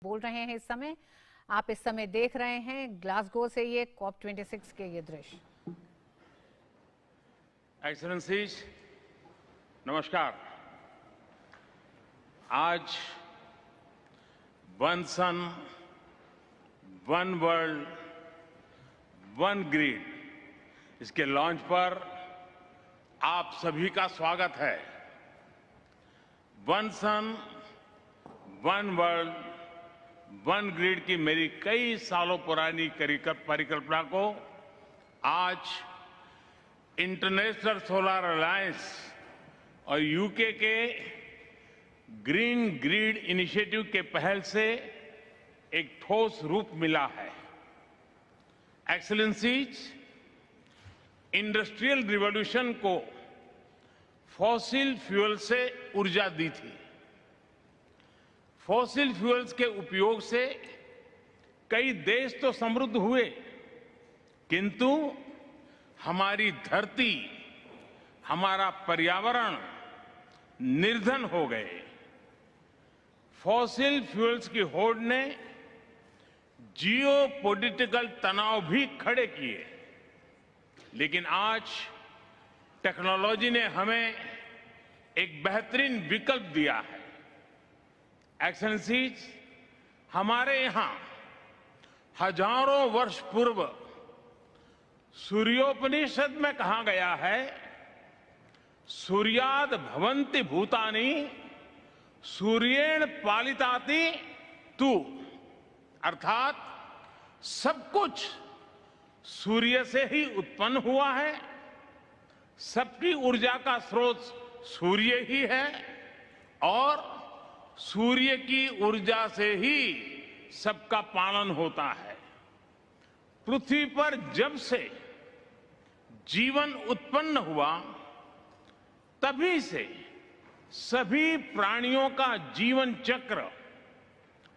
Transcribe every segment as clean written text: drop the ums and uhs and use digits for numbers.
बोल रहे हैं। इस समय आप इस समय देख रहे हैं ग्लासगो से ये COP26 के ये दृश्य। एक्सेलेंसीज, नमस्कार। आज वन सन, वन वर्ल्ड, वन ग्रिड, इसके लॉन्च पर आप सभी का स्वागत है। वन सन, वन वर्ल्ड, वन ग्रिड की मेरी कई सालों पुरानी परिकल्पना को आज इंटरनेशनल सोलर अलायंस और यूके के ग्रीन ग्रिड इनिशिएटिव के पहल से एक ठोस रूप मिला है। एक्सेलेंसीज, इंडस्ट्रियल रिवॉल्यूशन को फॉसिल फ्यूल से ऊर्जा दी थी। फॉसिल फ्यूल्स के उपयोग से कई देश तो समृद्ध हुए, किंतु हमारी धरती, हमारा पर्यावरण निर्धन हो गए। फॉसिल फ्यूल्स की होड़ ने जियोपॉलिटिकल तनाव भी खड़े किए, लेकिन आज टेक्नोलॉजी ने हमें एक बेहतरीन विकल्प दिया है। एक्सेलेंसीज, हमारे यहां हजारों वर्ष पूर्व सूर्योपनिषद में कहा गया है, सूर्याद भवन्ति भूतानि सूर्येण पालिताति तू, अर्थात सब कुछ सूर्य से ही उत्पन्न हुआ है, सबकी ऊर्जा का स्रोत सूर्य ही है और सूर्य की ऊर्जा से ही सबका पालन होता है। पृथ्वी पर जब से जीवन उत्पन्न हुआ, तभी से सभी प्राणियों का जीवन चक्र,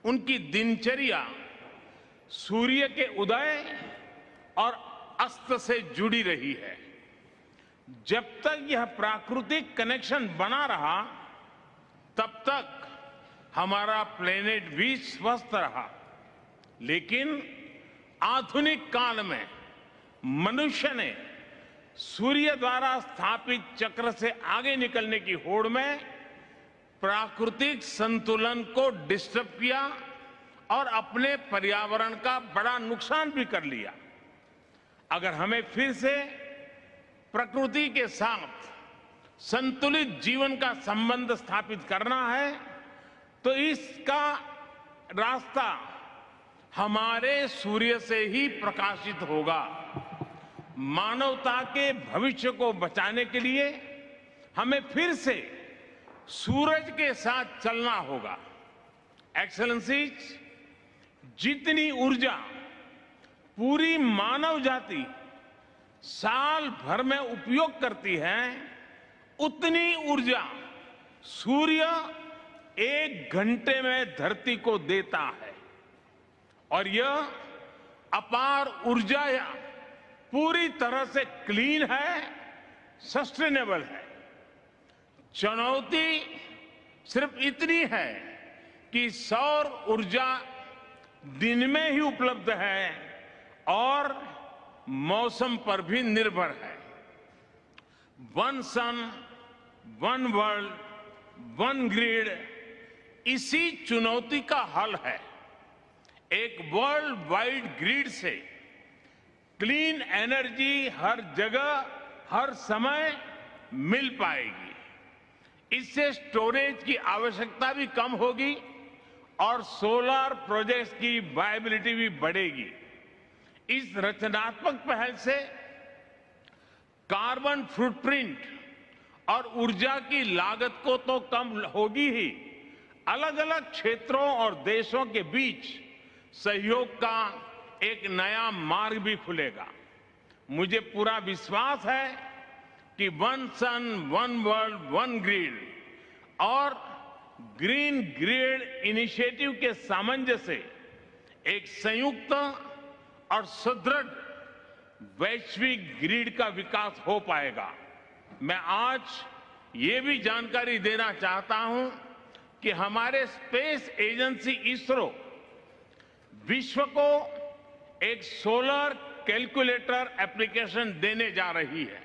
उनकी दिनचर्या सूर्य के उदय और अस्त से जुड़ी रही है। जब तक यह प्राकृतिक कनेक्शन बना रहा, तब तक हमारा प्लेनेट भी स्वस्थ रहा। लेकिन आधुनिक काल में मनुष्य ने सूर्य द्वारा स्थापित चक्र से आगे निकलने की होड़ में प्राकृतिक संतुलन को डिस्टर्ब किया और अपने पर्यावरण का बड़ा नुकसान भी कर लिया। अगर हमें फिर से प्रकृति के साथ संतुलित जीवन का संबंध स्थापित करना है, तो इसका रास्ता हमारे सूर्य से ही प्रकाशित होगा। मानवता के भविष्य को बचाने के लिए हमें फिर से सूरज के साथ चलना होगा। एक्सेलेंसीज, जितनी ऊर्जा पूरी मानव जाति साल भर में उपयोग करती है, उतनी ऊर्जा सूर्य 1 घंटे में धरती को देता है। और यह अपार ऊर्जा पूरी तरह से क्लीन है, सस्टेनेबल है। चुनौती सिर्फ इतनी है कि सौर ऊर्जा दिन में ही उपलब्ध है और मौसम पर भी निर्भर है। वन सन, वन वर्ल्ड, वन ग्रिड इसी चुनौती का हल है। एक वर्ल्ड वाइड ग्रिड से क्लीन एनर्जी हर जगह, हर समय मिल पाएगी। इससे स्टोरेज की आवश्यकता भी कम होगी और सोलर प्रोजेक्ट्स की वायबिलिटी भी बढ़ेगी। इस रचनात्मक पहल से कार्बन फुटप्रिंट और ऊर्जा की लागत को तो कम होगी ही, अलग अलग क्षेत्रों और देशों के बीच सहयोग का एक नया मार्ग भी खुलेगा। मुझे पूरा विश्वास है कि वन सन, वन वर्ल्ड, वन ग्रिड और ग्रीन ग्रिड इनिशिएटिव के सामंजस्य से एक संयुक्त और सुदृढ़ वैश्विक ग्रिड का विकास हो पाएगा। मैं आज ये भी जानकारी देना चाहता हूं कि हमारे स्पेस एजेंसी इसरो विश्व को एक सोलर कैलकुलेटर एप्लीकेशन देने जा रही है।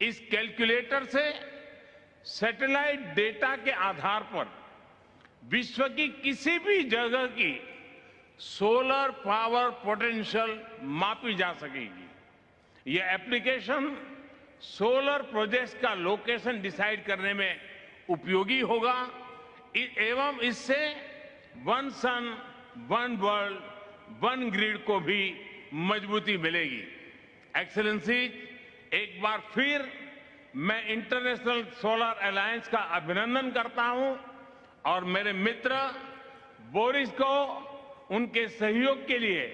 इस कैलकुलेटर से सैटेलाइट डेटा के आधार पर विश्व की किसी भी जगह की सोलर पावर पोटेंशियल मापी जा सकेगी। यह एप्लीकेशन सोलर प्रोजेक्ट्स का लोकेशन डिसाइड करने में उपयोगी होगा एवं इससे वन सन, वन वर्ल्ड, वन ग्रिड को भी मजबूती मिलेगी। एक्सेलेंसी, एक बार फिर मैं इंटरनेशनल सोलर अलायंस का अभिनंदन करता हूं और मेरे मित्र बोरिस को उनके सहयोग के लिए